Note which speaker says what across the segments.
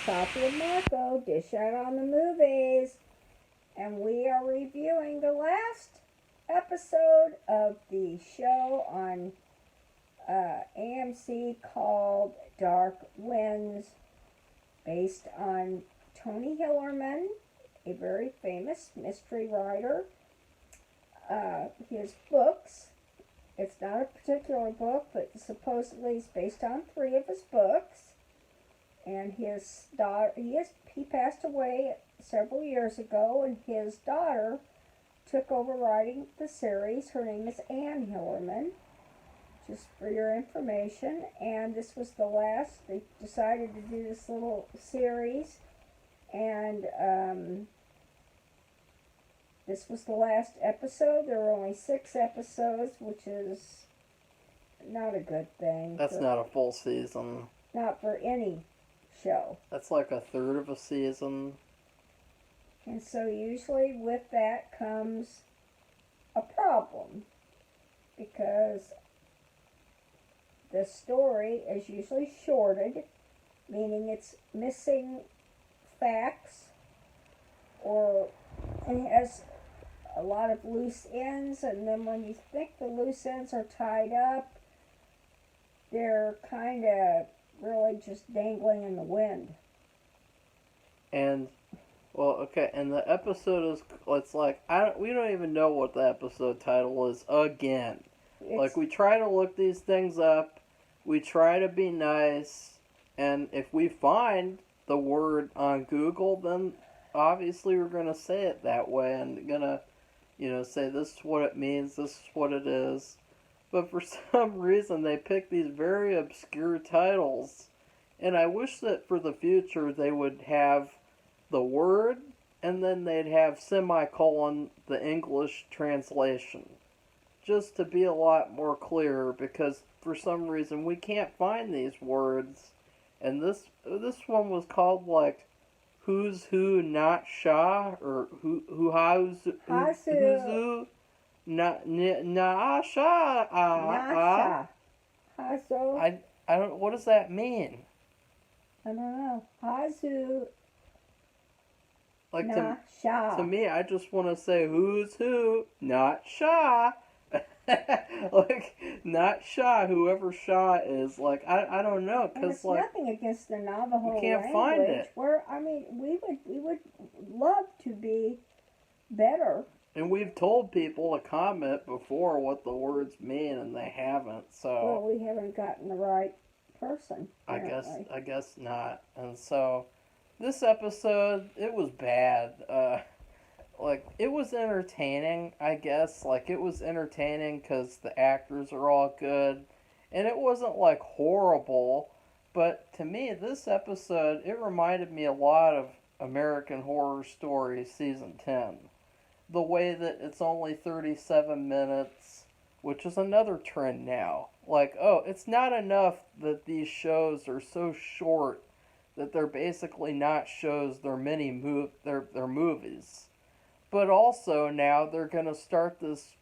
Speaker 1: Safi and Marco, Dish Out on the Movies, and we are reviewing the last episode of the show on AMC called Dark Winds, based on Tony Hillerman, a very famous mystery writer. His books, it's not a particular book, but supposedly it's based on 3 of his books. And his daughter, he passed away several years ago, and his daughter took over writing the series. Her name is Ann Hillerman, just for your information. And this was the last, they decided to do this little series, and this was the last episode. There were only 6 episodes, which is not a good thing.
Speaker 2: That's not a full season.
Speaker 1: Not for any show.
Speaker 2: That's like a third of a season.
Speaker 1: And so usually with that comes a problem, because the story is usually shorted, meaning it's missing facts, or it has a lot of loose ends, and then when you think the loose ends are tied up, they're kind of really just dangling in the wind.
Speaker 2: And, well, okay, and the episode is, it's like, we don't even know what the episode title is again. Like, we try to look these things up, we try to be nice, and if we find the word on Google, then obviously we're going to say it that way, and going to, say this is what it means, this is what it is. But for some reason, they pick these very obscure titles. And I wish that for the future, they would have the word, and then they'd have semicolon the English translation. Just to be a lot more clear, because for some reason, we can't find these words. And this one was called, like, Who's Who Not Sha, or Who How's Who Nasha.
Speaker 1: Nasha.
Speaker 2: I don't. What does that mean?
Speaker 1: I don't know. Hazu.
Speaker 2: Like
Speaker 1: Nasha.
Speaker 2: to me, I just want to say who's who, not Sha. Like, not Sha. Whoever Sha is. Like, I don't know, because like
Speaker 1: nothing against the Navajo
Speaker 2: you can't
Speaker 1: language.
Speaker 2: Find it.
Speaker 1: Where we would love to be better.
Speaker 2: And we've told people to comment before what the words mean, and they haven't. So
Speaker 1: well, we haven't gotten the right person.
Speaker 2: Apparently. I guess not. And so this episode, it was bad. Like, it was entertaining, I guess. Like, it was entertaining because the actors are all good, and it wasn't like horrible. But to me, this episode, it reminded me a lot of American Horror Story season 10. The way that it's only 37 minutes, which is another trend now. Like, oh, it's not enough that these shows are so short that they're basically not shows, they're they're movies. But also now they're going to start this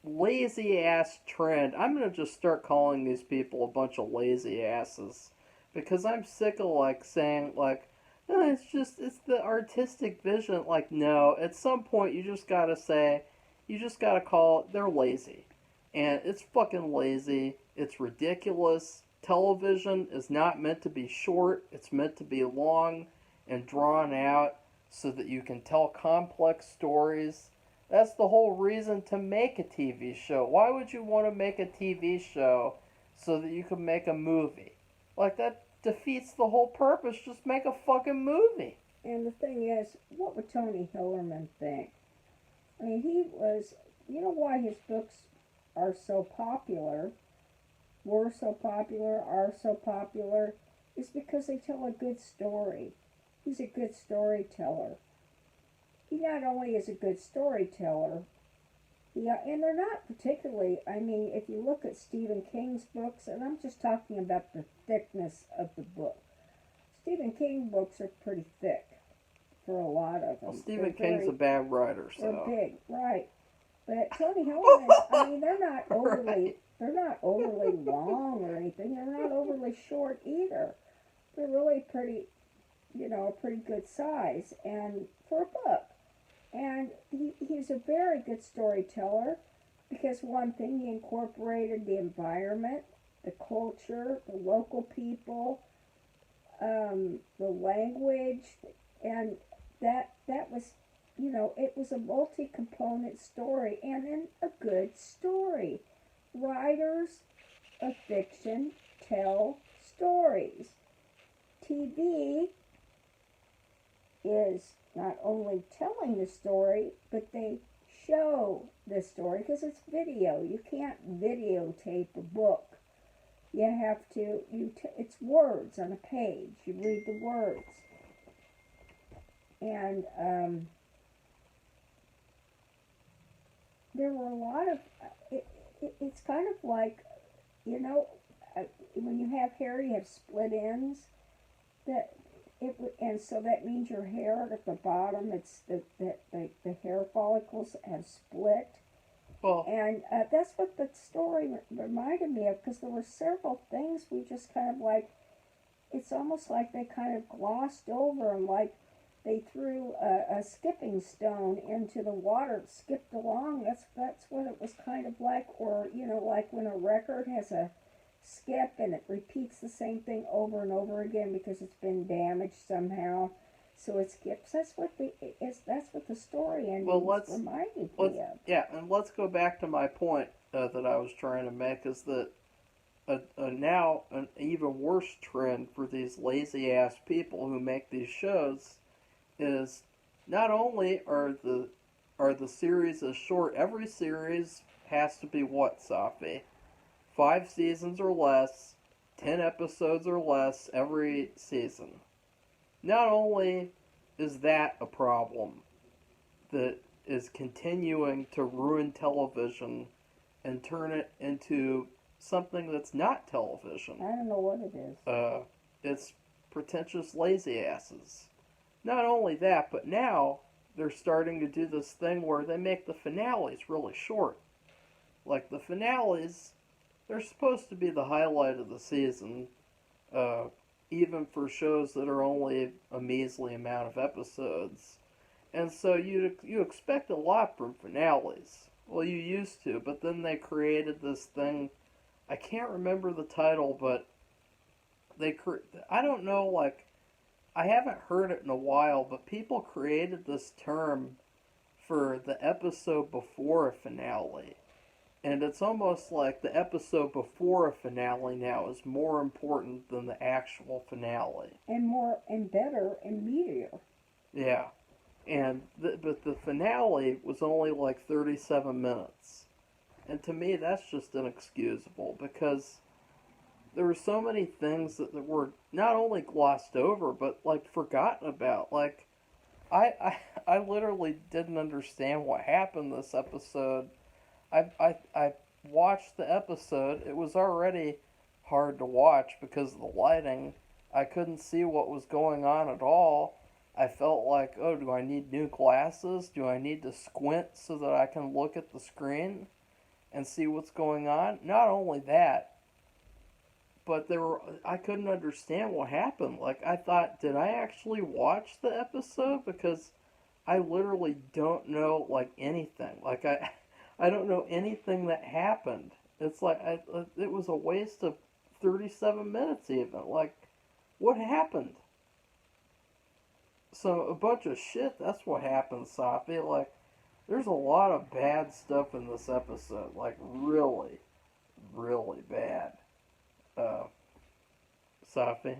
Speaker 2: lazy ass trend. I'm going to just start calling these people a bunch of lazy asses, because I'm sick of like saying like, it's the artistic vision. Like, no, at some point you just gotta call it, they're lazy. And it's fucking lazy. It's ridiculous. Television is not meant to be short. It's meant to be long and drawn out so that you can tell complex stories. That's the whole reason to make a TV show. Why would you want to make a TV show so that you can make a movie? Like, that defeats the whole purpose. Just make a fucking movie.
Speaker 1: And the thing is, what would Tony Hillerman think? I mean, he was, you know why his books are so popular, were so popular, are so popular, is because they tell a good story. He's a good storyteller. He not only is a good storyteller, and they're not particularly, I mean, if you look at Stephen King's books, and I'm just talking about the thickness of the book. Stephen King books are pretty thick for a lot of them.
Speaker 2: Well, Stephen King's a bad writer, so.
Speaker 1: They're big, right. But Tony Hillerman, I mean, they're not overly long or anything. They're not overly short either. They're really pretty a pretty good size and for a book. And he's a very good storyteller because one thing, he incorporated the environment, the culture, the local people, the language, and that was, it was a multi-component story and then a good story. Writers of fiction tell stories. TV is not only telling the story, but they show the story because it's video. You can't videotape a book. You have to, it's words on a page. You read the words. And there were a lot of, it's kind of like, you know, when you have hair, you have split ends. That and so that means your hair at the bottom, it's the hair follicles have split.
Speaker 2: Well,
Speaker 1: And that's what the story reminded me of, because there were several things we just kind of like, it's almost like they kind of glossed over and like they threw a skipping stone into the water, skipped along. That's what it was kind of like. Or, like when a record has a skip and it repeats the same thing over and over again because it's been damaged somehow. So it skips. That's what the story ending reminded me of.
Speaker 2: Yeah, and let's go back to my point that I was trying to make, is that now an even worse trend for these lazy ass people who make these shows is not only are the series as short. Every series has to be what, Safi? 5 seasons or less, 10 episodes or less every season. Not only is that a problem that is continuing to ruin television and turn it into something that's not television.
Speaker 1: I don't know what it is.
Speaker 2: It's pretentious lazy asses. Not only that, but now they're starting to do this thing where they make the finales really short. Like the finales, they're supposed to be the highlight of the season, even for shows that are only a measly amount of episodes. And so you expect a lot from finales. Well, you used to, but then they created this thing. I can't remember the title, but I don't know, like, I haven't heard it in a while, but people created this term for the episode before a finale. And it's almost like the episode before a finale now is more important than the actual finale.
Speaker 1: And more and better and meatier.
Speaker 2: Yeah. But the finale was only like 37 minutes. And to me, that's just inexcusable, because there were so many things that were not only glossed over, but like forgotten about. Like, I literally didn't understand what happened this episode. I watched the episode. It was already hard to watch because of the lighting. I couldn't see what was going on at all. I felt like, oh, do I need new glasses? Do I need to squint so that I can look at the screen and see what's going on? Not only that, but I couldn't understand what happened. Like, I thought, did I actually watch the episode? Because I literally don't know, like, anything. Like, I don't know anything that happened. It's like, it was a waste of 37 minutes even. Like, what happened? So, a bunch of shit, that's what happened, Safi. Like, there's a lot of bad stuff in this episode. Like, really, really bad. Safi?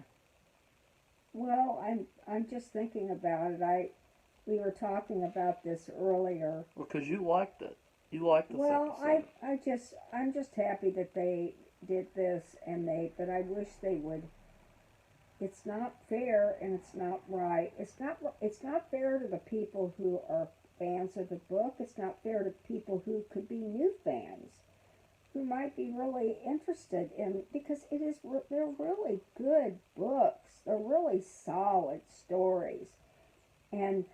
Speaker 1: Well, I'm just thinking about it. We were talking about this earlier.
Speaker 2: Well, because you liked it. You liked this episode.
Speaker 1: I'm just happy that they did this, but I wish they would. It's not fair and it's not right. It's not fair to the people who are fans of the book. It's not fair to people who could be new fans, who might be really interested in, because they're really good books. They're really solid stories. And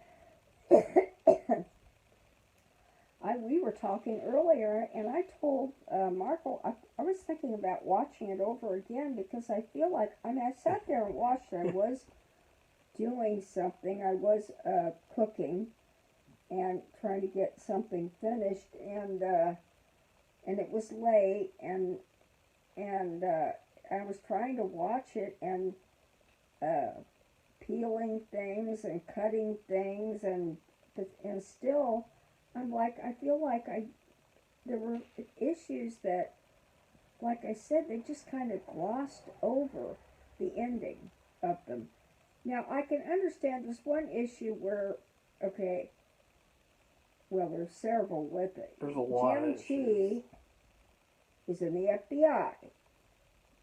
Speaker 1: we were talking earlier, and I told Marco I was thinking about watching it over again, because I feel like, I sat there and watched it. I was doing something. I was cooking and trying to get something finished, and it was late, and I was trying to watch it and uh, peeling things and cutting things, and still I'm like, I feel like there were issues that, like I said, they just kind of glossed over the ending of them. Now I can understand there's one issue where, okay, well, there's several with it.
Speaker 2: There's a lot of
Speaker 1: Jim
Speaker 2: issues.
Speaker 1: T is in the FBI,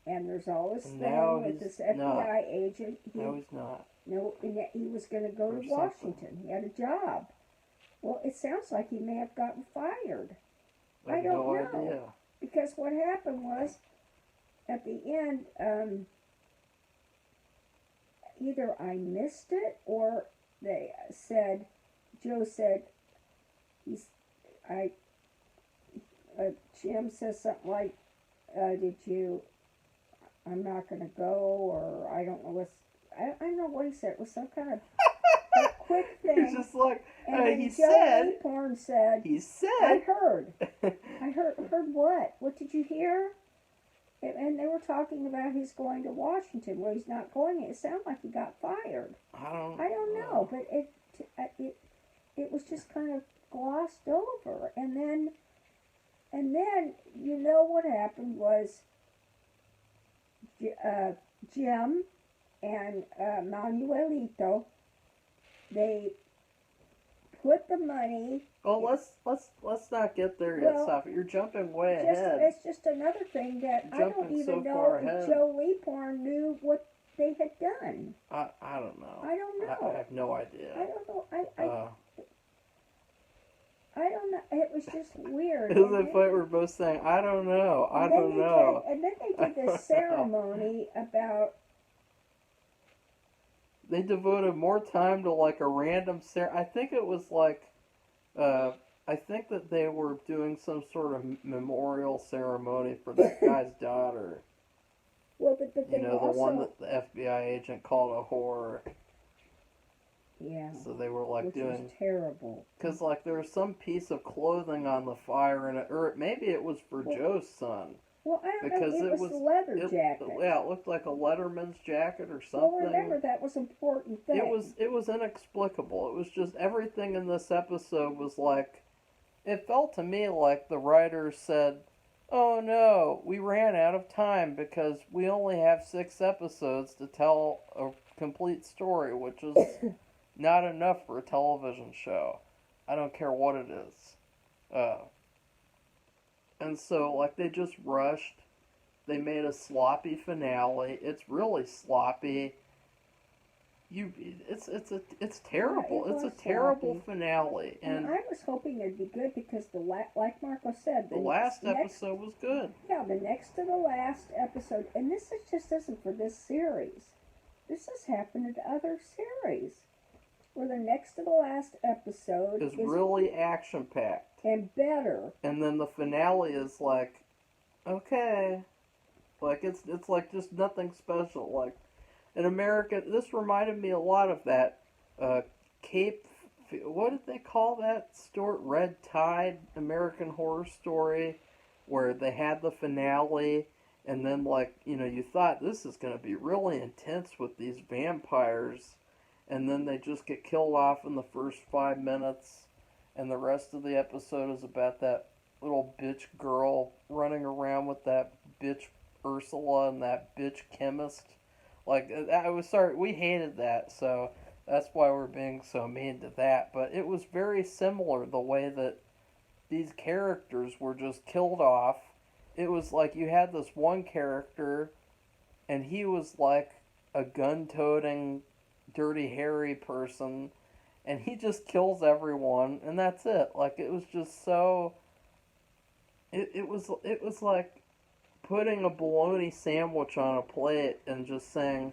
Speaker 1: and there's all this
Speaker 2: And now
Speaker 1: thing with
Speaker 2: he's
Speaker 1: this FBI
Speaker 2: not.
Speaker 1: agent.
Speaker 2: No, he's not.
Speaker 1: No, and yet he was going to go
Speaker 2: Or
Speaker 1: to
Speaker 2: something.
Speaker 1: Washington. He had a job. Well, it sounds like he may have gotten fired.
Speaker 2: I have
Speaker 1: don't
Speaker 2: no
Speaker 1: know.
Speaker 2: idea.
Speaker 1: Because what happened was, at the end, either I missed it or they said, Joe said, he's, I, Jim says something like, did you, I'm not going to go, or I don't know what's, I don't know what he said. It was some kind of a quick thing.
Speaker 2: He's just like,
Speaker 1: and then
Speaker 2: he
Speaker 1: Joe
Speaker 2: said.
Speaker 1: Acorn said,
Speaker 2: He
Speaker 1: I
Speaker 2: said.
Speaker 1: heard. I heard what? What did you hear? And they were talking about he's going to Washington. Well, he's not going. It sounded like he got fired.
Speaker 2: I don't
Speaker 1: know, but it was just kind of glossed over. And then you know what happened was Jim and Manuelito, they put the money.
Speaker 2: Well, let's not get there yet,
Speaker 1: Well,
Speaker 2: Safi. You're jumping way ahead.
Speaker 1: It's just another thing that I don't
Speaker 2: Jumping
Speaker 1: even
Speaker 2: so
Speaker 1: know
Speaker 2: far
Speaker 1: if
Speaker 2: ahead.
Speaker 1: Joe Leaporn knew what they had done.
Speaker 2: I don't know.
Speaker 1: I don't know.
Speaker 2: I have no idea.
Speaker 1: I don't know. I don't know. It was just weird.
Speaker 2: It was a fight we're both saying, I don't know. I don't know.
Speaker 1: And then they did this ceremony about.
Speaker 2: They devoted more time to like a random I think it was like, I think that they were doing some sort of memorial ceremony for that guy's daughter.
Speaker 1: Well, but
Speaker 2: you know, the one that the FBI agent called a whore.
Speaker 1: Yeah.
Speaker 2: So they were like
Speaker 1: which
Speaker 2: doing.
Speaker 1: Was terrible.
Speaker 2: Because like there was some piece of clothing on the fire, and maybe it was for Joe's son.
Speaker 1: Well, I don't know. It was the leather jacket.
Speaker 2: Yeah, it looked like a Letterman's jacket or something.
Speaker 1: Well, remember that was an important thing.
Speaker 2: It was inexplicable. It was just everything in this episode was like. It felt to me like the writers said, "Oh no, we ran out of time because we only have 6 episodes to tell a complete story, which is not enough for a television show. I don't care what it is." And so, like, they just rushed. They made a sloppy finale. It's really sloppy. It's terrible.
Speaker 1: Yeah,
Speaker 2: it's a terrible finale.
Speaker 1: And I was hoping it'd be good because like Marco said,
Speaker 2: the last episode was good.
Speaker 1: Yeah, the next to the last episode, and this just isn't for this series. This has happened in other series, where the next to the last episode
Speaker 2: is really action packed
Speaker 1: and better.
Speaker 2: And then the finale is like, okay, like it's like just nothing special. Like in America, this reminded me a lot of that Cape. What did they call that story? Red Tide American Horror Story, where they had the finale, and then like you thought this is going to be really intense with these vampires, and then they just get killed off in the first 5 minutes, and the rest of the episode is about that little bitch girl running around with that bitch Ursula and that bitch chemist. Like, we hated that, so that's why we're being so mean to that. But it was very similar, the way that these characters were just killed off. It was like you had this one character, and he was like a gun-toting, Dirty Harry person, and he just kills everyone, and that's it. Like, it was just so... It was like putting a bologna sandwich on a plate and just saying,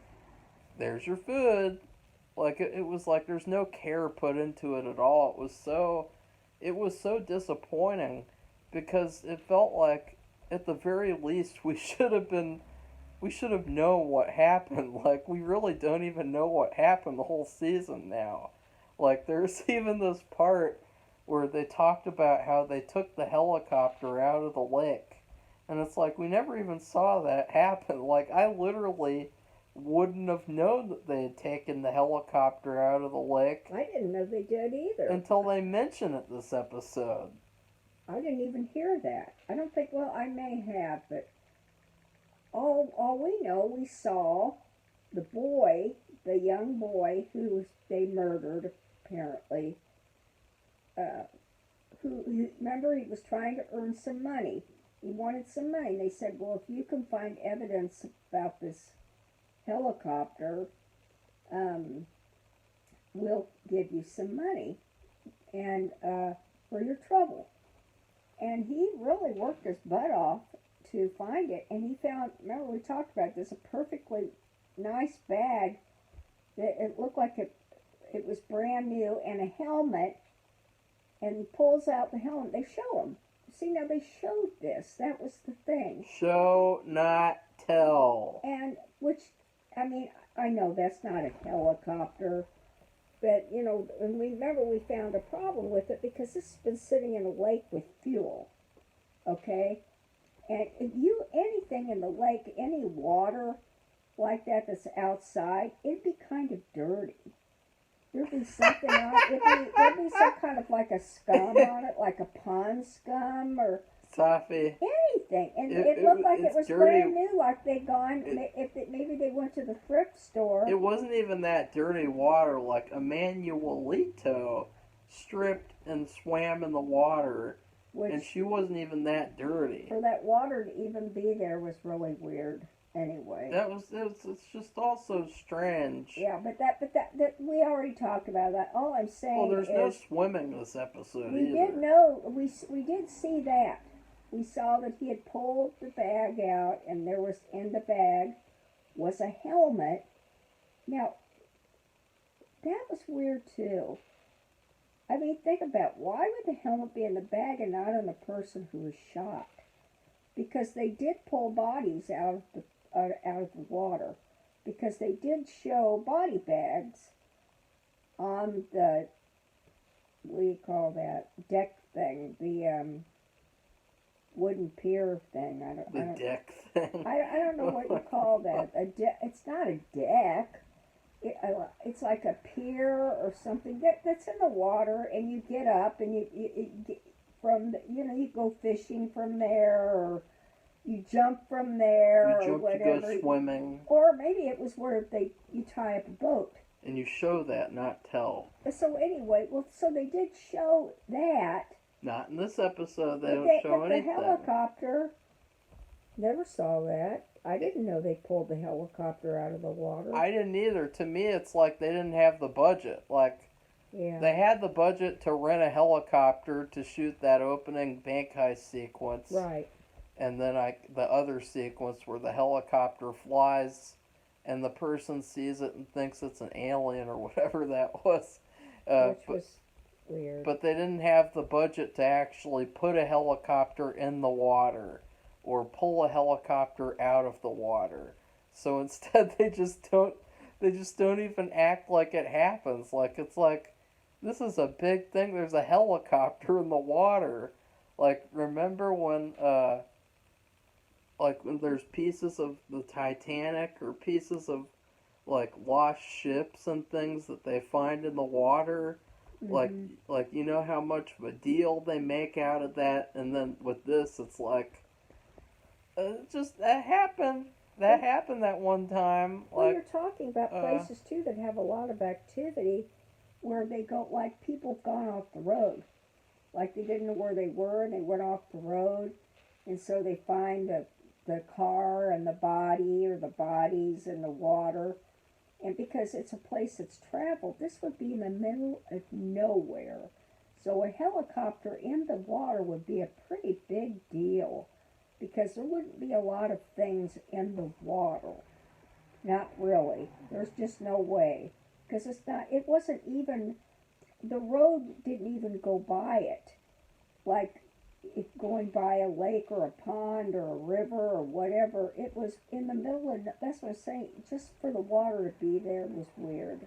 Speaker 2: there's your food. Like, it was like there's no care put into it at all. It was so disappointing because it felt like, at the very least, we should have been we should have known what happened. Like, we really don't even know what happened the whole season now. Like, there's even this part where they talked about how they took the helicopter out of the lake. And it's like, we never even saw that happen. Like, I literally wouldn't have known that they had taken the helicopter out of the lake
Speaker 1: I didn't know they did either.
Speaker 2: until they mention it this episode.
Speaker 1: I didn't even hear that. I don't think, well, I may have, but all we know, we saw the boy, the young boy who they murdered, apparently, who, remember, he was trying to earn some money. He wanted some money. They said, well, if you can find evidence about this helicopter, we'll give you some money and for your trouble. And he really worked his butt off to find it. And he found, remember we talked about this, a perfectly nice bag that it looked like it was brand new, and a helmet. And he pulls out the helmet. They show him. See, now they showed this. That was the thing.
Speaker 2: Show, not tell.
Speaker 1: And which, I mean, I know that's not a helicopter, but you know, and remember we found a problem with it because this has been sitting in a lake with fuel. Okay, and if you anything in the lake, any water like that that's outside, it'd be kind of dirty. There'd be something on it. There'd be some kind of like a scum on it, like a pond scum or
Speaker 2: Safi,
Speaker 1: anything. And it looked like it was
Speaker 2: dirty.
Speaker 1: brand new, like they'd gone, maybe they went to the thrift store.
Speaker 2: It wasn't even that dirty water. Like, Emanuelito stripped and swam in the water, and she wasn't even that dirty.
Speaker 1: For that water to even be there was really weird. Anyway,
Speaker 2: it's just also strange.
Speaker 1: Yeah, but that we already talked about that. All I'm saying
Speaker 2: well, there's no
Speaker 1: is
Speaker 2: swimming this episode
Speaker 1: we
Speaker 2: either.
Speaker 1: did know we did see that. We saw that he had pulled the bag out, and there was in the bag was a helmet. Now that was weird too. I mean, think about why would the helmet be in the bag and not on the person who was shot? Because they did pull bodies out of the water, because they did show body bags on the, what do you call that, deck thing, the wooden pier thing.
Speaker 2: Deck thing.
Speaker 1: I don't know what you call that. It's not a deck. It's like a pier or something that's in the water, and you get up and you get from you go fishing from there, or you jump from there, or whatever.
Speaker 2: You go swimming.
Speaker 1: Or maybe it was where you tie up a boat.
Speaker 2: And you show that, not tell.
Speaker 1: So anyway, so they did show that.
Speaker 2: Not in this episode. They don't show
Speaker 1: but
Speaker 2: anything.
Speaker 1: the helicopter, never saw that. I didn't know they pulled the helicopter out of the water.
Speaker 2: I didn't either. To me, it's like they didn't have the budget. Like,
Speaker 1: yeah.
Speaker 2: They had the budget to rent a helicopter to shoot that opening bank heist sequence.
Speaker 1: Right.
Speaker 2: And then the other sequence where the helicopter flies and the person sees it and thinks it's an alien or whatever that was.
Speaker 1: Which was weird.
Speaker 2: But they didn't have the budget to actually put a helicopter in the water or pull a helicopter out of the water. So instead they just don't even act like it happens. Like, it's like, this is a big thing. There's a helicopter in the water. Like, remember when when there's pieces of the Titanic or pieces of like lost ships and things that they find in the water?
Speaker 1: Mm-hmm.
Speaker 2: Like you know how much of a deal they make out of that, and then with this it's like just that happened that one time.
Speaker 1: Well, you're talking about places too that have a lot of activity where they go, like, people have gone off the road, like they didn't know where they were and they went off the road, and so they find the car and the body or the bodies in the water. And because it's a place that's traveled, this would be in the middle of nowhere. So a helicopter in the water would be a pretty big deal, because there wouldn't be a lot of things in the water. Not really. There's just no way. Because it wasn't even, the road didn't even go by it. Like, if going by a lake or a pond or a river or whatever. It was in the middle of, that's what I'm saying, just for the water to be there was weird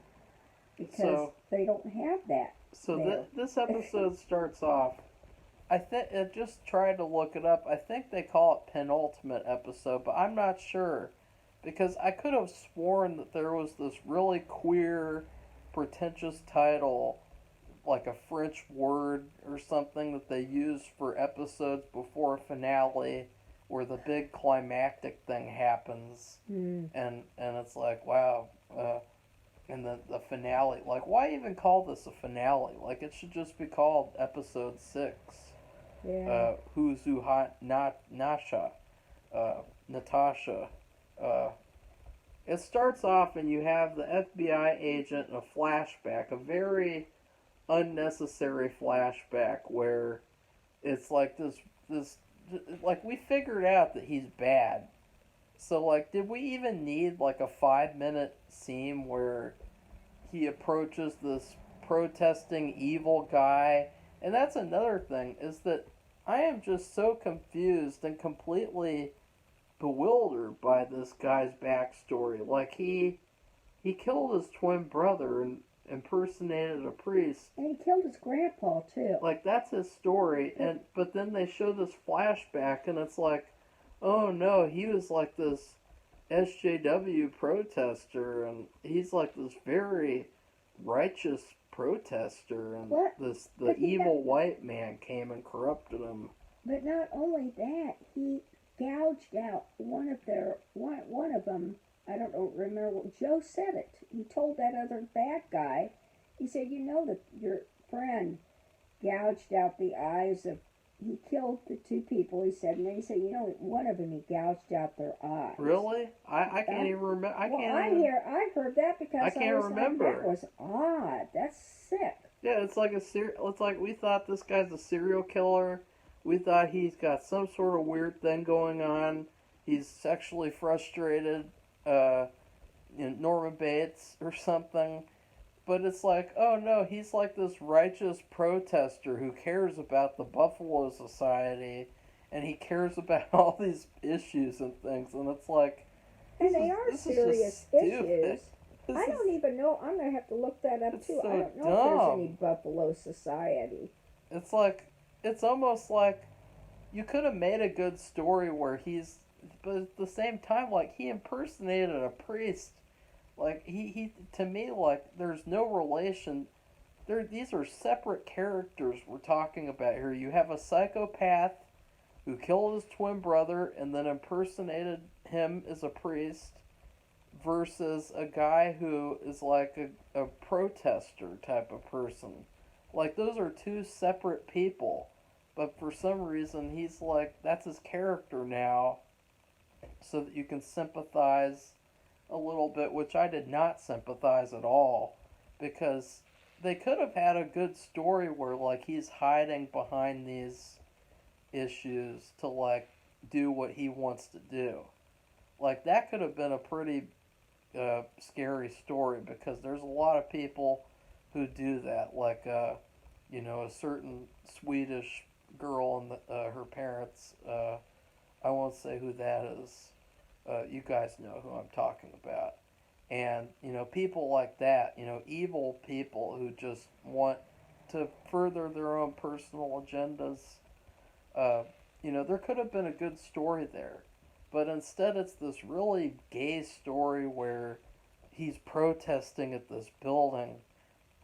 Speaker 1: because
Speaker 2: So
Speaker 1: they don't have that there.
Speaker 2: this episode starts off. I think it just tried to look it up. I think they call it penultimate episode, but I'm not sure because I could have sworn that there was this really queer, pretentious title, like a French word or something that they use for episodes before a finale, where the big climactic thing happens,
Speaker 1: Mm.
Speaker 2: and it's like wow. And the finale, like, why even call this a finale? Like, it should just be called episode 6.
Speaker 1: Yeah.
Speaker 2: Who's Who Hot Not Nasha, Natasha. Uh, it starts off and you have the FBI agent in a flashback, a very unnecessary flashback where it's like this like we figured out that he's bad. So like did we even need like a 5-minute scene where he approaches this protesting evil guy? And that's another thing is that I am just so confused and completely bewildered by this guy's backstory. Like he killed his twin brother and impersonated a priest.
Speaker 1: And he killed his grandpa too.
Speaker 2: Like that's his story, and but then they show this flashback and it's like, oh no, he was like this SJW protester and he's like this very righteous protester and
Speaker 1: What?
Speaker 2: the evil white man came and corrupted him.
Speaker 1: But not only that, he gouged out one of them. I don't remember. Joe said it. He told that other bad guy. He said, "You know that your friend gouged out the eyes of." He killed the two people. He said, and then he said, "You know, one of them he gouged out their eyes."
Speaker 2: Really? I can't even remember.
Speaker 1: I heard that because
Speaker 2: I can't remember.
Speaker 1: Like, that was odd. That's sick.
Speaker 2: Yeah, it's like it's like we thought this guy's a serial killer. We thought he's got some sort of weird thing going on. He's sexually frustrated, Norman Bates or something. But it's like, oh no, he's like this righteous protester who cares about the Buffalo Society and he cares about all these issues and things. And it's like,
Speaker 1: and they are serious issues. I don't even know. I'm going to have to look that up too.
Speaker 2: So
Speaker 1: I don't know
Speaker 2: dumb.
Speaker 1: if there's any Buffalo Society.
Speaker 2: It's like, it's almost like you could have made a good story where he's, but at the same time, like, he impersonated a priest. Like, he to me, like, there's no relation. These are separate characters we're talking about here. You have a psychopath who killed his twin brother and then impersonated him as a priest versus a guy who is like a protester type of person. Like, those are two separate people. But for some reason, he's like, that's his character now, so that you can sympathize a little bit, which I did not sympathize at all, because they could have had a good story where, like, he's hiding behind these issues to, like, do what he wants to do. Like, that could have been a pretty scary story, because there's a lot of people who do that. Like, a certain Swedish girl and her parents, I won't say who that is. You guys know who I'm talking about. And, people like that, evil people who just want to further their own personal agendas, there could have been a good story there. But instead it's this really gay story where he's protesting at this building,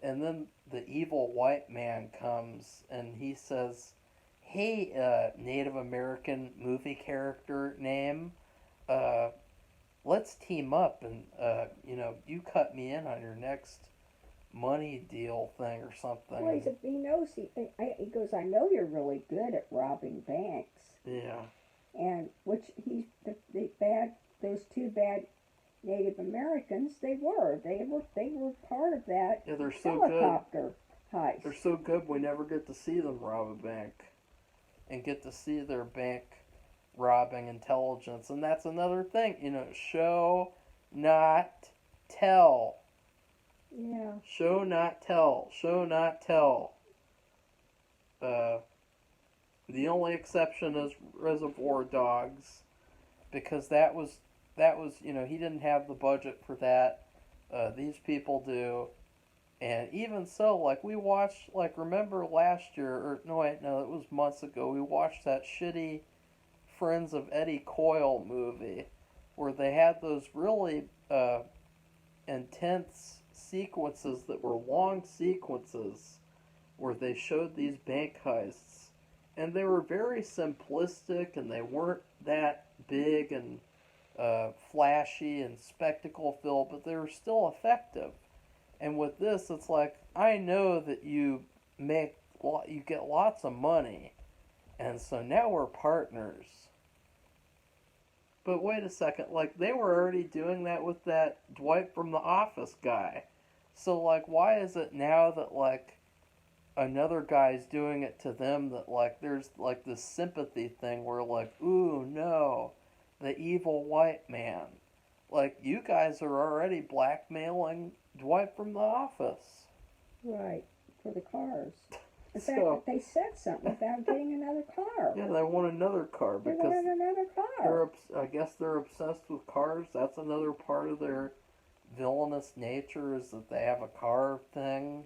Speaker 2: and then the evil white man comes and he says, hey, Native American movie character name, let's team up and, you cut me in on your next money deal thing or something.
Speaker 1: Well, he knows, he goes, I know you're really good at robbing banks.
Speaker 2: Yeah.
Speaker 1: And which those two bad Native Americans, they were part of that
Speaker 2: Yeah, they're so
Speaker 1: helicopter heist.
Speaker 2: They're so good we never get to see them rob a bank and get to see their bank robbing intelligence. And that's another thing, show, not tell.
Speaker 1: Yeah.
Speaker 2: Show, not tell. Show, not tell. The only exception is Reservoir Dogs, because he didn't have the budget for that. These people do, and even so, like we watched, like remember last year, or no wait, no, it was months ago. We watched that shitty Friends of Eddie Coyle movie, where they had those really intense sequences that were long sequences where they showed these bank heists, and they were very simplistic, and they weren't that big and flashy and spectacle filled, but they were still effective. And with this, it's like I know that you get lots of money, and so now we're partners. But wait a second, like they were already doing that with that Dwight from The Office guy. So like, why is it now that like another guy's doing it to them that like there's like this sympathy thing where like, ooh no, the evil white man. Like you guys are already blackmailing Dwight from The Office.
Speaker 1: Right, for the cars. In
Speaker 2: So
Speaker 1: fact, they said something about getting another car.
Speaker 2: yeah, they want another car
Speaker 1: They
Speaker 2: because
Speaker 1: wanted another car.
Speaker 2: I guess they're obsessed with cars. That's another part of their villainous nature is that they have a car thing.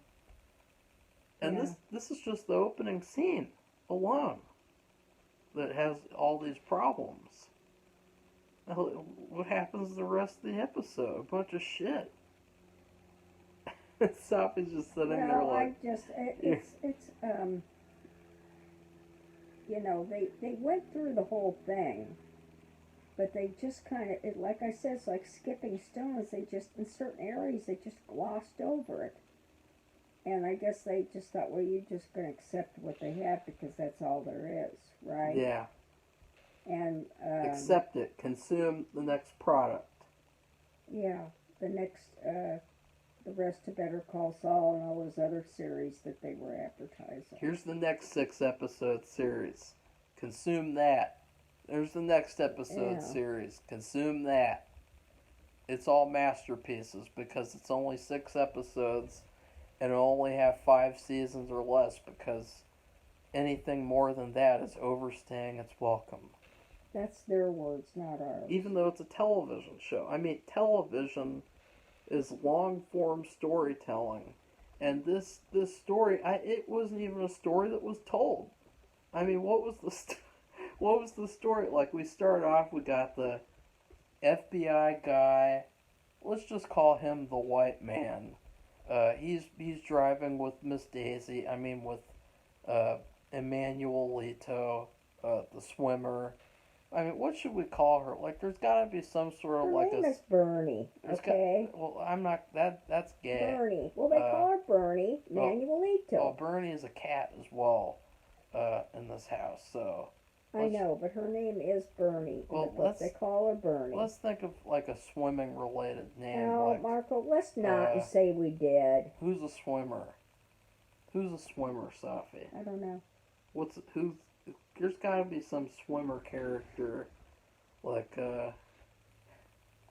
Speaker 2: And
Speaker 1: Yeah.
Speaker 2: this is just the opening scene alone that has all these problems. What happens the rest of the episode? A bunch of shit. Safi's just sitting there
Speaker 1: Well,
Speaker 2: like,
Speaker 1: it's they went through the whole thing, but they just kind of, like I said, it's like skipping stones. They just, in certain areas, they just glossed over it. And I guess they just thought, well, you're just going to accept what they have because that's all there is, right?
Speaker 2: yeah,
Speaker 1: And
Speaker 2: accept it, consume the next product.
Speaker 1: yeah, the next, the rest of Better Call Saul and all those other series that they were advertising.
Speaker 2: Here's the next 6-episode series. Consume that. There's the next episode series. Consume that. It's all masterpieces because it's only 6 episodes and it'll only have 5 seasons or less because anything more than that is overstaying its welcome.
Speaker 1: That's their words, not ours.
Speaker 2: Even though it's a television show. I mean, television is long form storytelling, and this story, it wasn't even a story that was told. I mean, what was the story? Like we started off, we got the FBI guy. Let's just call him the white man. He's driving with Miss Daisy. I mean with Emmanuel Lito, the swimmer. I mean, what should we call her? Like, there's got to be some sort of
Speaker 1: her
Speaker 2: like
Speaker 1: name is Bernie, okay?
Speaker 2: well, I'm not that's gay.
Speaker 1: Bernie. Well, they call her Bernie Manuelito.
Speaker 2: Well, Bernie is a cat as well in this house, so.
Speaker 1: I know, but her name is Bernie.
Speaker 2: Well,
Speaker 1: they call her Bernie.
Speaker 2: Let's think of like a swimming related name.
Speaker 1: No,
Speaker 2: like,
Speaker 1: Marco, let's not say we did.
Speaker 2: Who's a swimmer? Who's a swimmer, Safi?
Speaker 1: I don't know.
Speaker 2: There's got to be some swimmer character, like I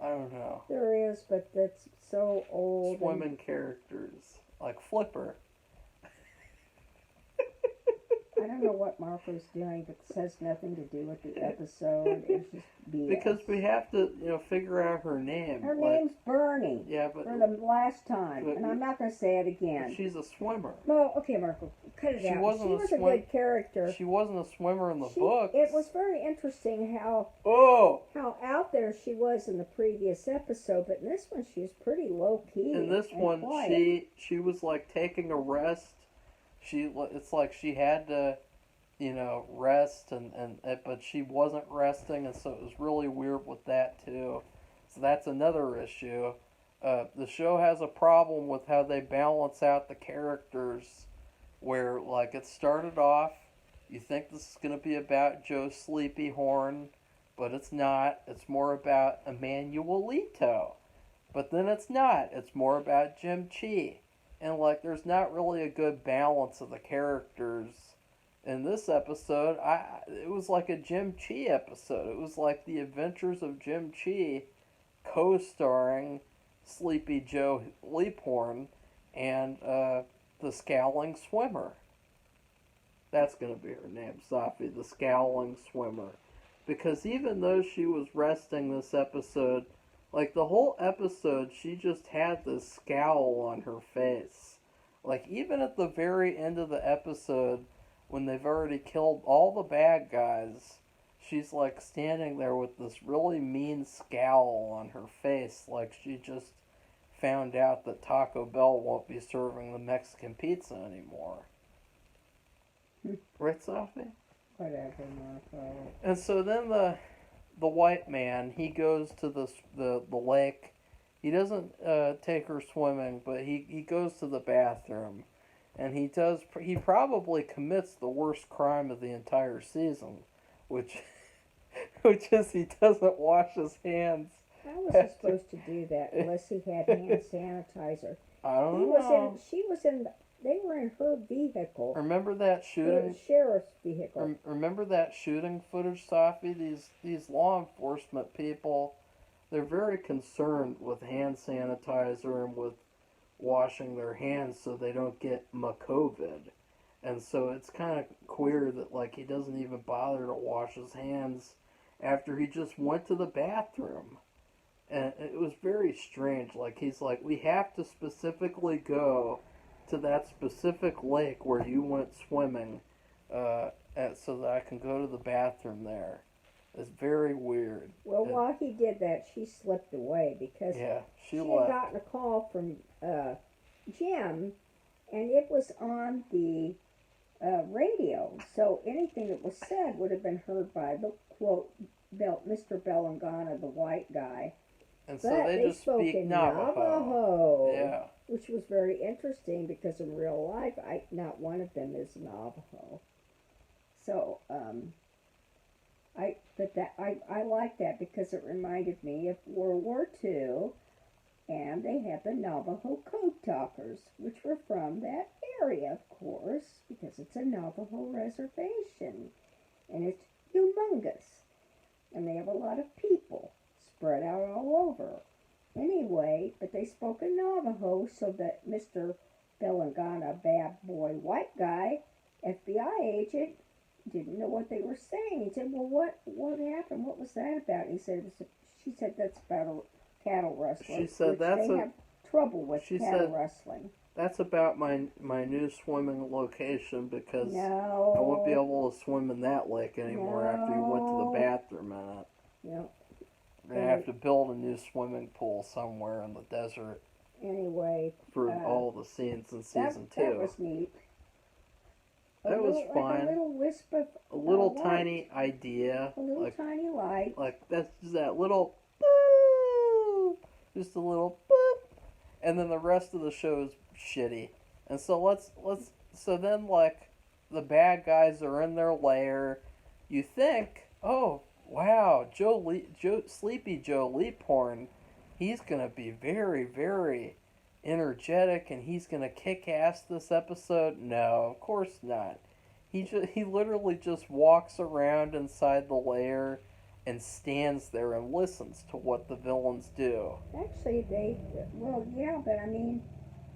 Speaker 2: don't know.
Speaker 1: There is, but that's so old.
Speaker 2: Swimming characters like Flipper.
Speaker 1: I don't know what Marco's doing, but it has nothing to do with the episode. It's just BS.
Speaker 2: Because we have to, figure out her name.
Speaker 1: Her name's Bernie.
Speaker 2: Yeah, but
Speaker 1: for the last time, and I'm not going to say it again.
Speaker 2: She's a swimmer.
Speaker 1: Well, okay, Marco, cut it out. She was a good character.
Speaker 2: She wasn't a swimmer in the book.
Speaker 1: It was very interesting how out there she was in the previous episode, but in this one she was pretty low key.
Speaker 2: In this one,
Speaker 1: quiet.
Speaker 2: she was like taking a rest. It's like she had to, rest but she wasn't resting, and so it was really weird with that too. So that's another issue. The show has a problem with how they balance out the characters, where like it started off, you think this is gonna be about Joe Sleepy Horn, but it's not. It's more about Emmanuelito, but then it's not. It's more about Jim Chi. And, like, there's not really a good balance of the characters. In this episode, it was like a Jim Chi episode. It was like the adventures of Jim Chi co-starring Sleepy Joe Leaphorn and the Scowling Swimmer. That's going to be her name, Safi, the Scowling Swimmer. Because even though she was resting this episode, like the whole episode, she just had this scowl on her face. Like even at the very end of the episode, when they've already killed all the bad guys, she's like standing there with this really mean scowl on her face, like she just found out that Taco Bell won't be serving the Mexican pizza anymore. Right, Sophie?
Speaker 1: Whatever, Marco.
Speaker 2: And so then the white man, he goes to the lake. He doesn't take her swimming, but he goes to the bathroom, and he probably commits the worst crime of the entire season, which which is he doesn't wash his hands.
Speaker 1: How was he supposed to do that unless he had hand sanitizer?
Speaker 2: I don't
Speaker 1: He
Speaker 2: know.
Speaker 1: they were in her vehicle.
Speaker 2: Remember that shooting?
Speaker 1: The sheriff's vehicle.
Speaker 2: Remember that shooting footage, Safi? These law enforcement people, they're very concerned with hand sanitizer and with washing their hands so they don't get COVID. And so it's kind of queer that like he doesn't even bother to wash his hands after he just went to the bathroom. And it was very strange. Like he's like, we have to specifically go to that specific lake where you went swimming, so that I can go to the bathroom there. It's very weird.
Speaker 1: Well, while he did that, she slipped away because
Speaker 2: she
Speaker 1: had
Speaker 2: left.
Speaker 1: gotten a call from Jim, and it was on the radio. So anything that was said would have been heard by the quote Mr. Belangana, the white guy.
Speaker 2: And so
Speaker 1: But
Speaker 2: they just
Speaker 1: spoke
Speaker 2: speak
Speaker 1: in
Speaker 2: Navajo. Yeah.
Speaker 1: Which was very interesting because in real life, not one of them is Navajo. So, I like that because it reminded me of World War II, and they had the Navajo Code Talkers, which were from that area, of course, because it's a Navajo reservation, and it's humongous, and they have a lot of people spread out all over. Anyway, but they spoke in Navajo so that Mr. Belangana, bad boy white guy, FBI agent, didn't know what they were saying. He said, well, what happened? What was that about? He said, she said, that's about a cattle rustler.
Speaker 2: She said
Speaker 1: they have trouble with cattle rustling.
Speaker 2: That's about my new swimming location because
Speaker 1: I
Speaker 2: won't be able to swim in that lake anymore after you went to the bathroom in it.
Speaker 1: Yep.
Speaker 2: We're going to have to build a new swimming pool somewhere in the desert.
Speaker 1: Anyway.
Speaker 2: For all the scenes in season 2.
Speaker 1: That was neat.
Speaker 2: That was fun.
Speaker 1: Like a little wisp of
Speaker 2: a little
Speaker 1: light.
Speaker 2: Tiny idea.
Speaker 1: A little tiny light.
Speaker 2: Like that's just that little boop, just a little boop, and then the rest of the show is shitty. And so so then like the bad guys are in their lair. You think, oh wow, Sleepy Joe Leaphorn, he's gonna be very, very energetic and he's gonna kick ass this episode. No, of course not. He literally just walks around inside the lair and stands there and listens to what the villains do.
Speaker 1: Actually, but I mean,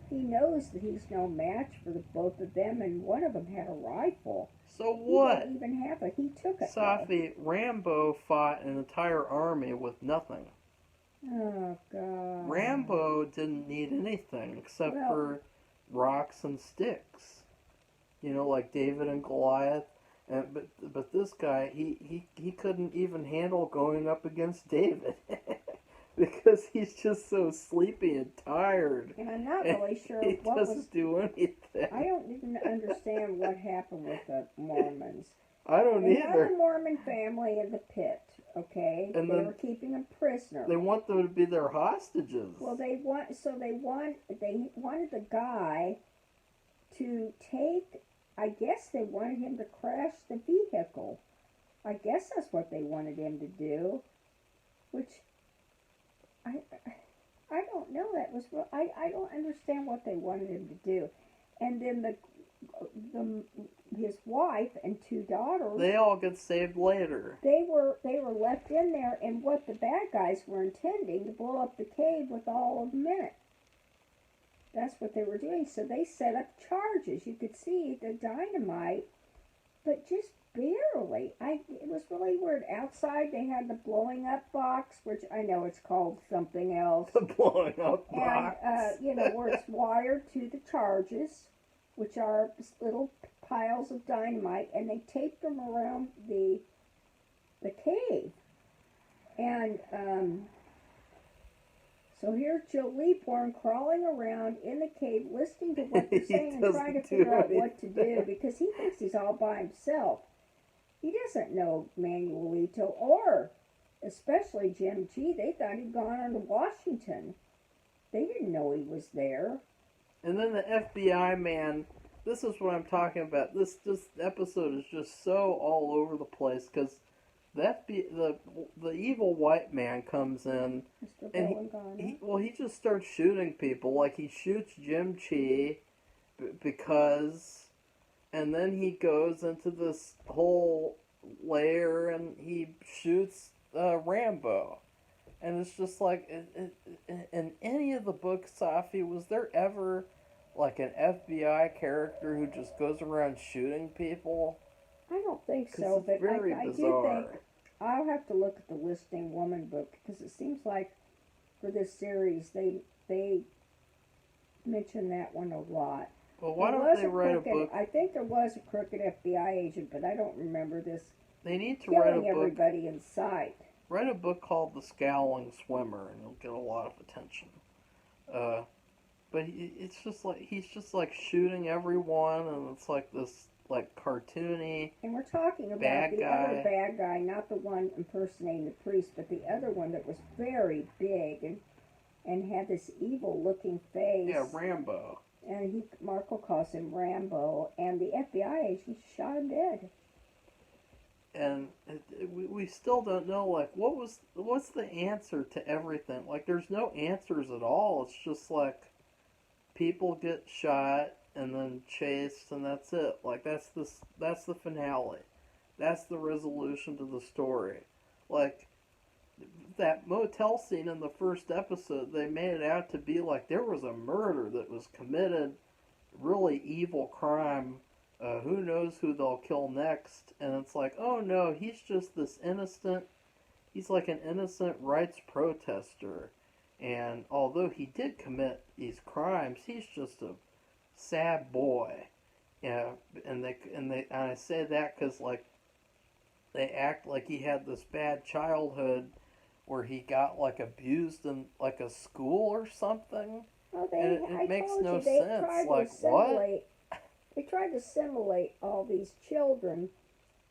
Speaker 1: he knows that he's no match for both of them, and one of them had a rifle.
Speaker 2: So what?
Speaker 1: He didn't even have it. He took it.
Speaker 2: Safi, Rambo fought an entire army with nothing.
Speaker 1: Oh, God.
Speaker 2: Rambo didn't need anything except for rocks and sticks. You know, like David and Goliath. But this guy, he couldn't even handle going up against David. Because he's just so sleepy and tired.
Speaker 1: And I'm not really sure
Speaker 2: he doesn't do anything.
Speaker 1: I don't even understand what happened with the Mormons.
Speaker 2: I don't either.
Speaker 1: They had the Mormon family in the pit, okay?
Speaker 2: And
Speaker 1: they were keeping them prisoner.
Speaker 2: They want them to be their hostages.
Speaker 1: Well, they wanted the guy to take. I guess they wanted him to crash the vehicle. I guess that's what they wanted him to do, which I don't know. That was I don't understand what they wanted him to do, and then his wife and 2 daughters.
Speaker 2: They all get saved later.
Speaker 1: They were left in there, and what the bad guys were intending to blow up the cave with all of them in it. That's what they were doing. So they set up charges. You could see the dynamite but just barely. It was really weird. Outside they had the blowing up box, which I know it's called something else,
Speaker 2: The blowing up
Speaker 1: and
Speaker 2: box.
Speaker 1: where it's wired to the charges, which are little piles of dynamite, and they taped them around the cave. And so here's Joe Leaphorn crawling around in the cave, listening to what they're saying and trying to figure out what to do, because he thinks he's all by himself. He doesn't know Manuelito or especially Jim G. They thought he'd gone on to Washington. They didn't know he was there.
Speaker 2: And then the FBI man, this is what I'm talking about. This episode is just so all over the place because the evil white man comes in,
Speaker 1: Mr.
Speaker 2: and
Speaker 1: Belangano.
Speaker 2: he just starts shooting people. Like he shoots Jim Chi because, and then he goes into this whole lair and he shoots Rambo. And it's just like, in any of the books, Safi, was there ever like an FBI character who just goes around shooting people?
Speaker 1: I don't think
Speaker 2: 'Cause
Speaker 1: so,
Speaker 2: it's
Speaker 1: but
Speaker 2: very
Speaker 1: I do
Speaker 2: bizarre.
Speaker 1: think I'll have to look at the Listing Woman book, because it seems like for this series they mention that one a lot.
Speaker 2: Well, why
Speaker 1: There
Speaker 2: don't
Speaker 1: was
Speaker 2: they write a
Speaker 1: crooked-
Speaker 2: book?
Speaker 1: I think there was a crooked FBI agent, but I don't remember this
Speaker 2: They need to write a
Speaker 1: killing
Speaker 2: book.
Speaker 1: everybody in sight.
Speaker 2: Write a book called The Scowling Swimmer, and you'll get a lot of attention. But it's just like he's just like shooting everyone, and it's like this like cartoony.
Speaker 1: And we're talking about
Speaker 2: Bad
Speaker 1: the
Speaker 2: guy.
Speaker 1: other bad guy, not the one impersonating the priest, but the other one that was very big and had this evil-looking face.
Speaker 2: Yeah, Rambo.
Speaker 1: And Marco calls him Rambo, and the FBI agent shot him dead.
Speaker 2: And we still don't know like what's the answer to everything. Like there's no answers at all. It's just like people get shot and then chased, and that's it. Like that's the finale. That's the resolution to the story. Like that motel scene in the first episode, they made it out to be like there was a murder that was committed, really evil crime. Who knows who they'll kill next? And it's like, oh no, he's just this innocent. He's like an innocent rights protester. And although he did commit these crimes, he's just a sad boy. Yeah, and I say that because like they act like he had this bad childhood where he got like abused in like a school or something.
Speaker 1: Well,
Speaker 2: And it makes no
Speaker 1: they
Speaker 2: sense.
Speaker 1: tried to
Speaker 2: Like, what?
Speaker 1: assimilate. They tried to assimilate all these children,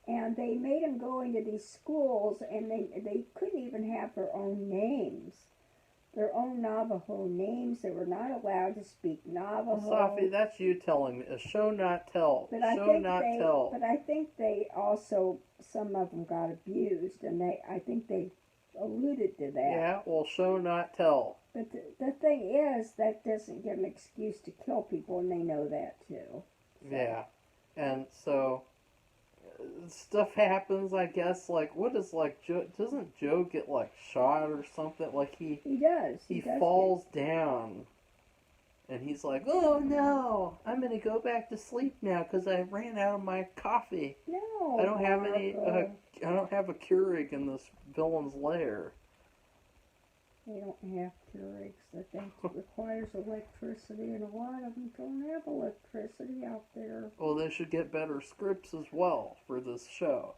Speaker 1: and they made them go into these schools, and they couldn't even have their own names, their own Navajo names. They were not allowed to speak Navajo.
Speaker 2: Well, Safi, that's you telling me. A show not tell.
Speaker 1: But
Speaker 2: Show not tell.
Speaker 1: But I think they also, some of them got abused, and I think they alluded to that.
Speaker 2: Yeah, well, show not tell.
Speaker 1: But the thing is, that doesn't give an excuse to kill people, and they know that too.
Speaker 2: Yeah, and so stuff happens. I guess like what is like Joe? Doesn't Joe get like shot or something? Like
Speaker 1: He does.
Speaker 2: he
Speaker 1: does
Speaker 2: falls down, and he's like, "Oh no, I'm gonna go back to sleep now because I ran out of my coffee.
Speaker 1: No.
Speaker 2: I don't have any.
Speaker 1: Marco.
Speaker 2: I don't have a Keurig in this villain's lair."
Speaker 1: They don't have Keurigs. I think it requires electricity, and a lot of them don't have electricity out there.
Speaker 2: Well, they should get better scripts as well for this show.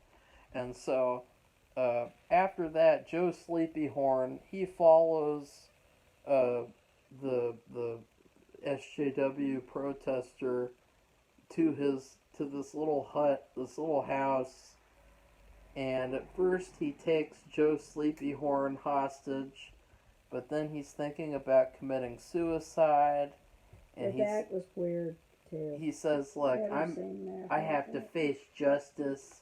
Speaker 2: And so, after that, Joe Sleepyhorn, he follows the SJW protester to this little hut, this little house. And at first he takes Joe Sleepyhorn hostage, but then he's thinking about committing suicide. And
Speaker 1: But that was weird too.
Speaker 2: he says like
Speaker 1: Never seen that
Speaker 2: I have to
Speaker 1: before.
Speaker 2: face justice.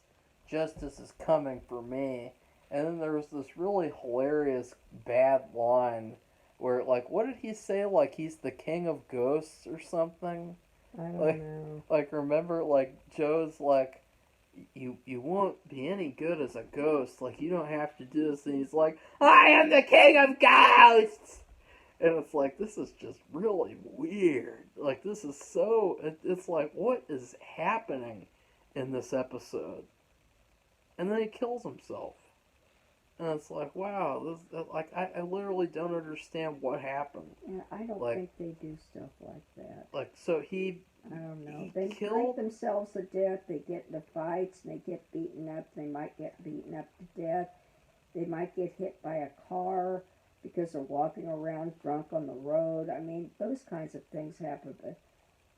Speaker 2: Justice is coming for me. And then there was this really hilarious bad line where like what did he say? Like he's the king of ghosts or something?
Speaker 1: I don't
Speaker 2: like-
Speaker 1: know.
Speaker 2: Like remember like Joe's like you won't be any good as a ghost. Like you don't have to do this, and he's like, I am the king of ghosts. And it's like this is just really weird. Like this is so. It's like what is happening in this episode, and then he kills himself. And it's like, wow, I literally don't understand what happened.
Speaker 1: Yeah, I don't
Speaker 2: Like,
Speaker 1: think they do stuff like that.
Speaker 2: like so he
Speaker 1: I don't know.
Speaker 2: he
Speaker 1: They drink
Speaker 2: killed.
Speaker 1: themselves to death. They get into fights and they get beaten up. They might get beaten up to death. They might get hit by a car because they're walking around drunk on the road. I mean, those kinds of things happen. But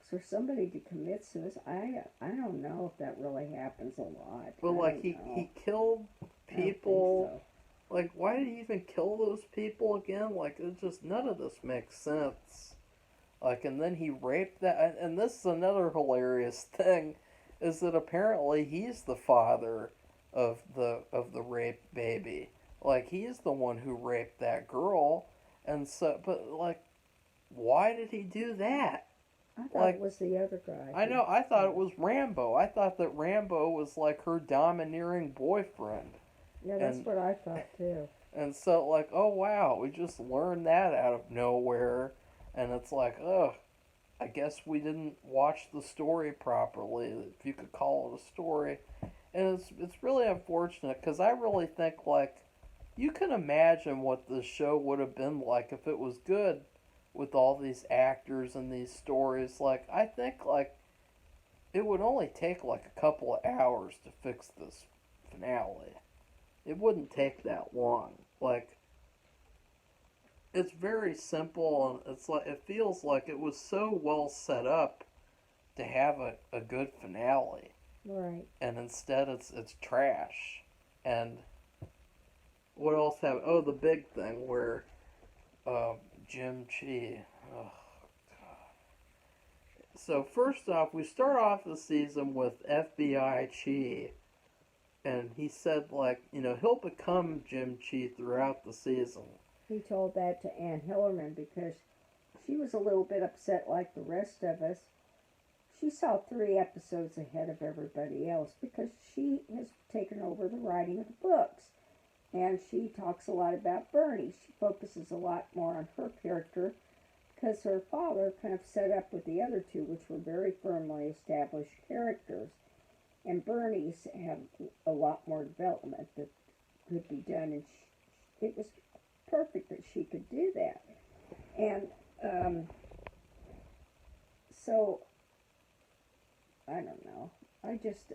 Speaker 1: for somebody to commit suicide, I don't know if that really happens a lot.
Speaker 2: But
Speaker 1: I
Speaker 2: like
Speaker 1: don't know.
Speaker 2: he killed
Speaker 1: I don't think
Speaker 2: people.
Speaker 1: so.
Speaker 2: Like, why did he even kill those people again? Like, it just none of this makes sense. Like, and then he raped that. And this is another hilarious thing, is that apparently he's the father of the raped baby. Like, he's the one who raped that girl. And so, but like, why did he do that?
Speaker 1: I thought
Speaker 2: Like,
Speaker 1: it was the other guy.
Speaker 2: I know. I thought it was Rambo. I thought that Rambo was like her domineering boyfriend.
Speaker 1: Yeah, that's
Speaker 2: and-
Speaker 1: what I thought too.
Speaker 2: And so, like, oh wow, we just learned that out of nowhere. And it's like, ugh, I guess we didn't watch the story properly, if you could call it a story. And it's really unfortunate because I really think, like, you can imagine what the show would have been like if it was good with all these actors and these stories. Like, I think, like, it would only take, like, a couple of hours to fix this finale. It wouldn't take that long. Like, it's very simple, and it's like it feels like it was so well set up to have a good finale,
Speaker 1: Right.
Speaker 2: and instead it's trash. And what else have? Oh, the big thing where Jim Chi. Oh, so first off, we start off the season with FBI Chi. And he said, like, he'll become Jim Chi throughout the season.
Speaker 1: He told that to Ann Hillerman because she was a little bit upset like the rest of us. She saw 3 episodes ahead of everybody else because she has taken over the writing of the books. And she talks a lot about Bernie. She focuses a lot more on her character because her father kind of set up with the other 2, which were very firmly established characters. And Bernie's had a lot more development that could be done, and it was perfect that she could do that. And so, I don't know. I just,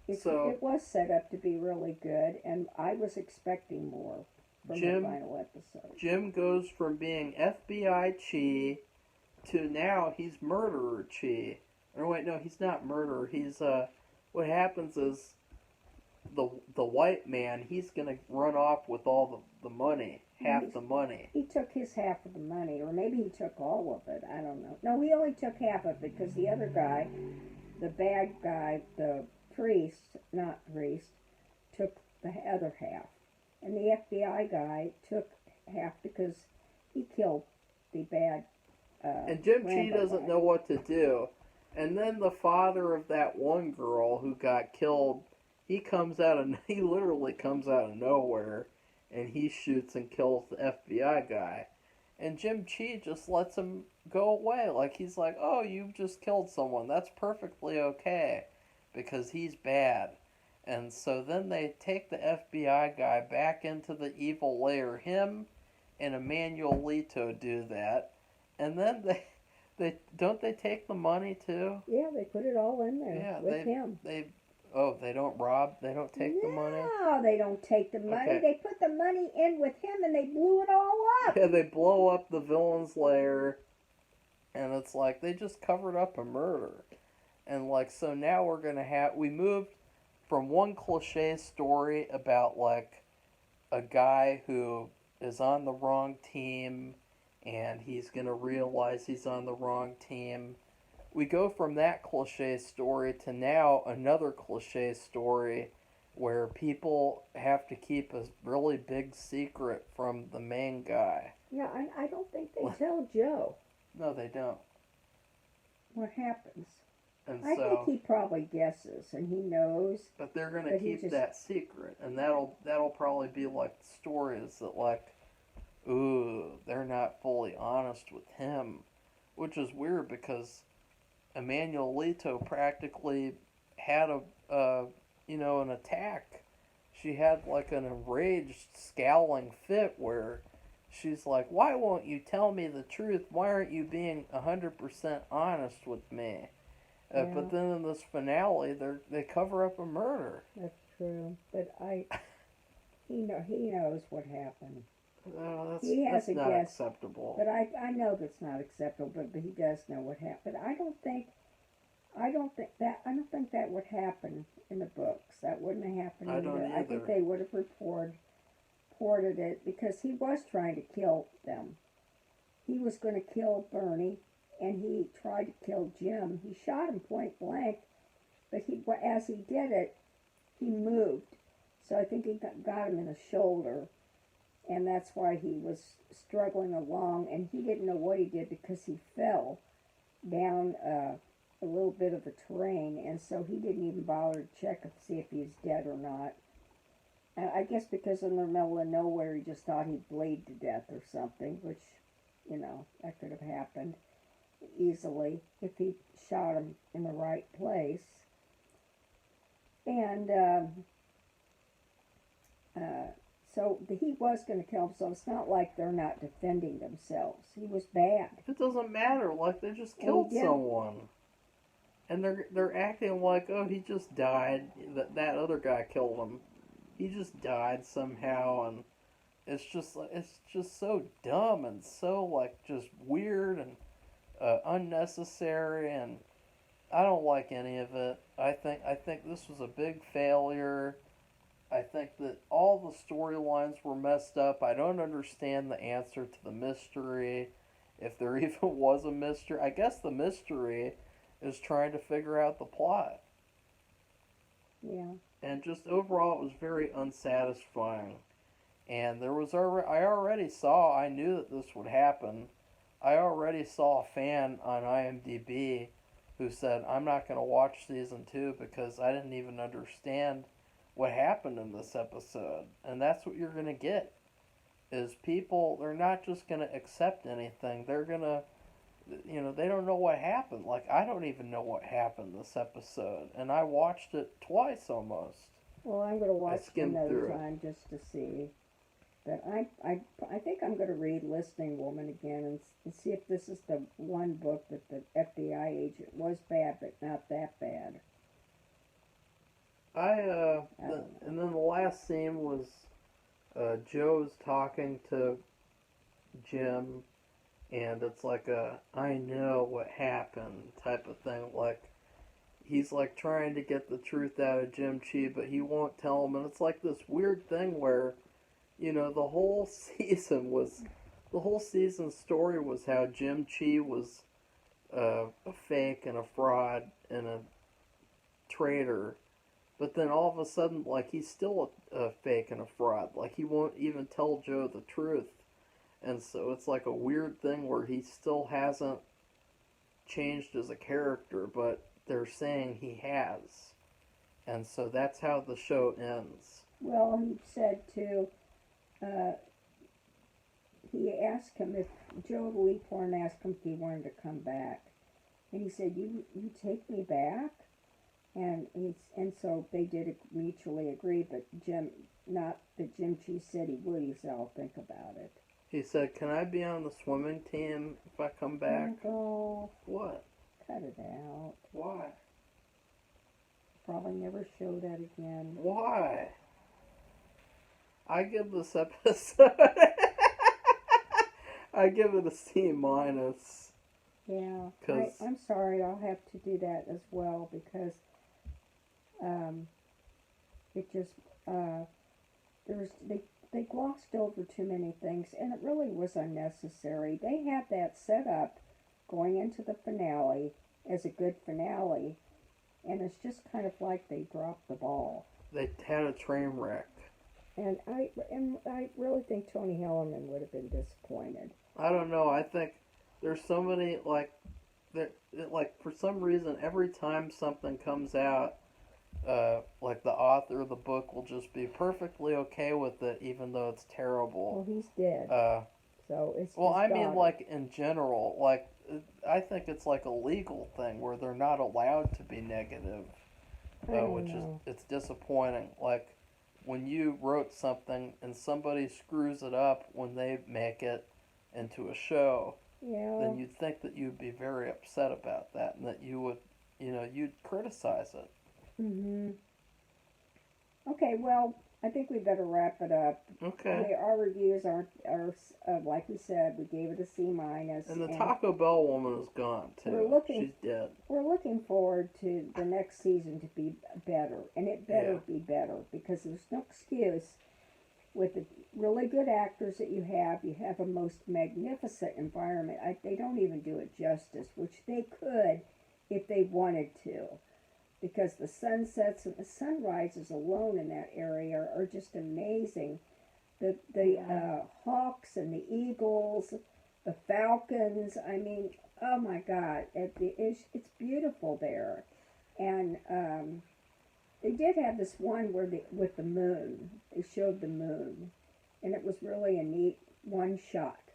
Speaker 1: it was set up to be really good, and I was expecting more from the final episode.
Speaker 2: Jim goes from being FBI Chi to now he's Murderer Chi. Or wait, no, he's not murderer. He's what happens is the white man, he's gonna run off with all the money, half the money.
Speaker 1: He took his half of the money, or maybe he took all of it. I don't know. No, he only took half of it because the other guy, the bad guy, the not priest, took the other half, and the FBI guy took half because he killed the bad.
Speaker 2: And Jim Chi doesn't know what to do. And then the father of that one girl who got killed, he literally comes out of nowhere, and he shoots and kills the FBI guy. And Jim Chi just lets him go away. Like, he's like, oh, you've just killed someone. That's perfectly okay, because he's bad. And so then they take the FBI guy back into the evil lair. Him and Emmanuel Lito do that. And then they take the money too?
Speaker 1: Yeah, they put it all in there with him.
Speaker 2: They don't take the money?
Speaker 1: No, they don't take the money.
Speaker 2: Okay.
Speaker 1: They put the money in with him and they blew it all up.
Speaker 2: Yeah, they blow up the villain's lair, and it's like they just covered up a murder. And like, so now we moved from one cliche story about like a guy who is on the wrong team and he's going to realize he's on the wrong team. We go from that cliche story to now another cliche story where people have to keep a really big secret from the main guy.
Speaker 1: Yeah, I don't think they tell Joe.
Speaker 2: No, they don't.
Speaker 1: What happens.
Speaker 2: And
Speaker 1: I think he probably guesses and he knows.
Speaker 2: But they're going to keep that secret, and that'll probably be like stories that like, ooh, they're not fully honest with him, which is weird because Emmanuel Leto practically had an attack. She had like an enraged, scowling fit where she's like, "Why won't you tell me the truth? Why aren't you being 100% honest with me?"
Speaker 1: Yeah,
Speaker 2: But then in this finale, they cover up a murder.
Speaker 1: that's true. But he knows what happened.
Speaker 2: No,
Speaker 1: He has
Speaker 2: that's
Speaker 1: a
Speaker 2: not
Speaker 1: guess,
Speaker 2: acceptable.
Speaker 1: but I know that's not acceptable. But he does know what happened. I don't think that would happen in the books. That wouldn't have happened
Speaker 2: I don't
Speaker 1: either. I think
Speaker 2: either.
Speaker 1: they would have reported it because he was trying to kill them. He was going to kill Bernie, and he tried to kill Jim. He shot him point blank, but as he did it, he moved. So I think he got him in the shoulder, and that's why he was struggling along, and he didn't know what he did because he fell down a little bit of the terrain, and so he didn't even bother to check to see if he was dead or not. And I guess because in the middle of nowhere, he just thought he'd bleed to death or something, which, that could have happened easily if he shot him in the right place. And so he was going to kill him, so it's not like they're not defending themselves. He was bad.
Speaker 2: It doesn't matter. Like they just
Speaker 1: And
Speaker 2: killed someone, and they're acting like, oh, he just died. That other guy killed him. He just died somehow, and it's just so dumb and so like just weird and unnecessary, and I don't like any of it. I think this was a big failure. I think that all the storylines were messed up. I don't understand the answer to the mystery. If there even was a mystery, I guess the mystery is trying to figure out the plot.
Speaker 1: Yeah.
Speaker 2: And just overall, it was very unsatisfying. And I already saw, I knew that this would happen. I already saw a fan on IMDb who said, I'm not going to watch season 2 because I didn't even understand what happened in this episode. And that's what you're going to get. Is people, they're not just going to accept anything. They're going to, they don't know what happened. Like, I don't even know what happened this episode. And I watched it twice almost.
Speaker 1: Well, I'm going to watch it another
Speaker 2: it.
Speaker 1: time just to see. But I think I'm going to read Listening Woman again and see if this is the one book that the FBI agent was bad, but not that bad.
Speaker 2: And then the last scene was Joe's talking to Jim, and it's like a I know what happened type of thing. Like he's like trying to get the truth out of Jim Chi, but he won't tell him, and it's like this weird thing where, the whole season's story was how Jim Chi was a fake and a fraud and a traitor. But then all of a sudden, like, he's still a fake and a fraud. Like, he won't even tell Joe the truth. And so it's like a weird thing where he still hasn't changed as a character, but they're saying he has. And so that's how the show ends.
Speaker 1: Well, he said too, he asked him if, Joe Leaphorn asked him if he wanted to come back. And he said, you take me back? And so they did mutually agree, but Jim Chi said he would. He said, I'll think about it.
Speaker 2: He said, can I be on the swimming team if I come back?
Speaker 1: Oh,
Speaker 2: what?
Speaker 1: Cut it out.
Speaker 2: Why?
Speaker 1: Probably never show that again.
Speaker 2: Why? I give this episode I give it a C minus.
Speaker 1: Yeah, I'm sorry. I'll have to do that as well because it just they glossed over too many things, and it really was unnecessary. They had that set up going into the finale as a good finale, and it's just kind of like they dropped the ball.
Speaker 2: They had a train wreck.
Speaker 1: And I really think Tony Hellerman would have been disappointed.
Speaker 2: I don't know. I think there's so many like for some reason every time something comes out, like the author of the book will just be perfectly okay with it, even though it's terrible.
Speaker 1: Well, he's dead. So it's.
Speaker 2: Well, I mean, like in general, like I think it's like a legal thing where they're not allowed to be negative,
Speaker 1: I don't
Speaker 2: which is
Speaker 1: know.
Speaker 2: it's disappointing. Like when you wrote something and somebody screws it up when they make it into a show,
Speaker 1: Yeah.
Speaker 2: then you'd think that you'd be very upset about that and that you would, you'd criticize it.
Speaker 1: Mhm. Okay, well, I think we better wrap it up.
Speaker 2: Okay.
Speaker 1: Our reviews are like we said, we gave it a C minus,
Speaker 2: And the
Speaker 1: and
Speaker 2: Taco Bell woman is gone
Speaker 1: we're
Speaker 2: too.
Speaker 1: looking
Speaker 2: She's dead.
Speaker 1: we're looking forward to the next season to be better, and it better
Speaker 2: Yeah.
Speaker 1: be better because there's no excuse with the really good actors that you have. You have a most magnificent environment. They don't even do it justice, which they could if they wanted to, because the sunsets and the sunrises alone in that area are just amazing. The hawks and the eagles, the falcons. I mean, oh my God, it's beautiful there, and they did have this one where with the moon. They showed the moon, and it was really a neat one shot.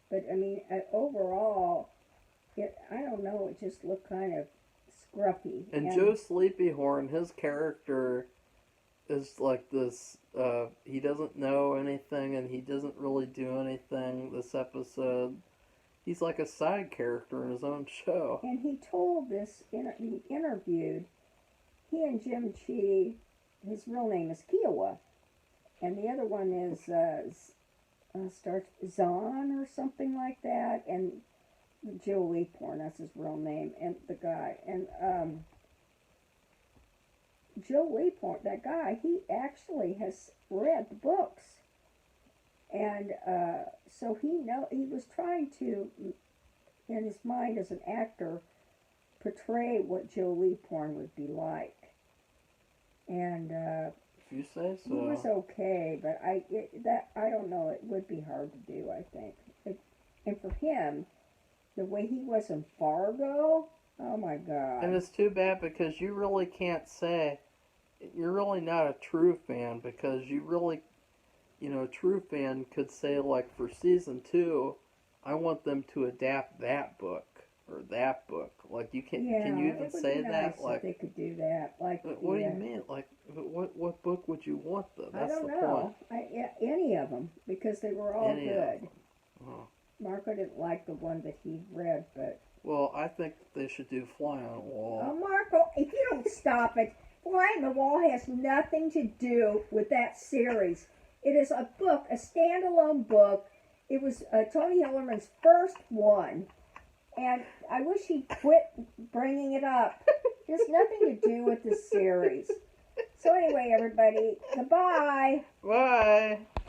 Speaker 1: But I mean, overall, I don't know. It just looked kind of scruffy.
Speaker 2: And Joe Sleepyhorn, his character is like this. He doesn't know anything, and he doesn't really do anything this episode. He's like a side character in his own show.
Speaker 1: And he told this. He interviewed. He and Jim Chi. His real name is Kiowa, and the other one is starts Zahn or something like that, and Joe Leaphorn, that's his real name, and the guy, and Joe Leaphorn, that guy, he actually has read the books, and so he was trying to, in his mind as an actor, portray what Joe Leaphorn would be like, and
Speaker 2: If you say so.
Speaker 1: he was okay, but I don't know, it would be hard to do, I think, and for him, the way he was in Fargo, oh my God.
Speaker 2: And it's too bad because you really can't say, you're really not a true fan because you really, a true fan could say, like, for season 2, I want them to adapt that book or that book. Like, can you even say that?
Speaker 1: Nice
Speaker 2: Like,
Speaker 1: if they could do that. Like,
Speaker 2: what do you mean? Like, what book would you want though? That's
Speaker 1: I don't
Speaker 2: the
Speaker 1: know.
Speaker 2: point.
Speaker 1: Any of them, because they were all good.
Speaker 2: Oh.
Speaker 1: Marco didn't like the one that he read, but...
Speaker 2: Well, I think they should do Fly on the Wall.
Speaker 1: Oh, Marco, if you don't stop it, Fly on the Wall has nothing to do with that series. It is a book, a standalone book. It was Tony Hillerman's first one. And I wish he'd quit bringing it up. It has nothing to do with the series. So anyway, everybody, goodbye.
Speaker 2: Bye.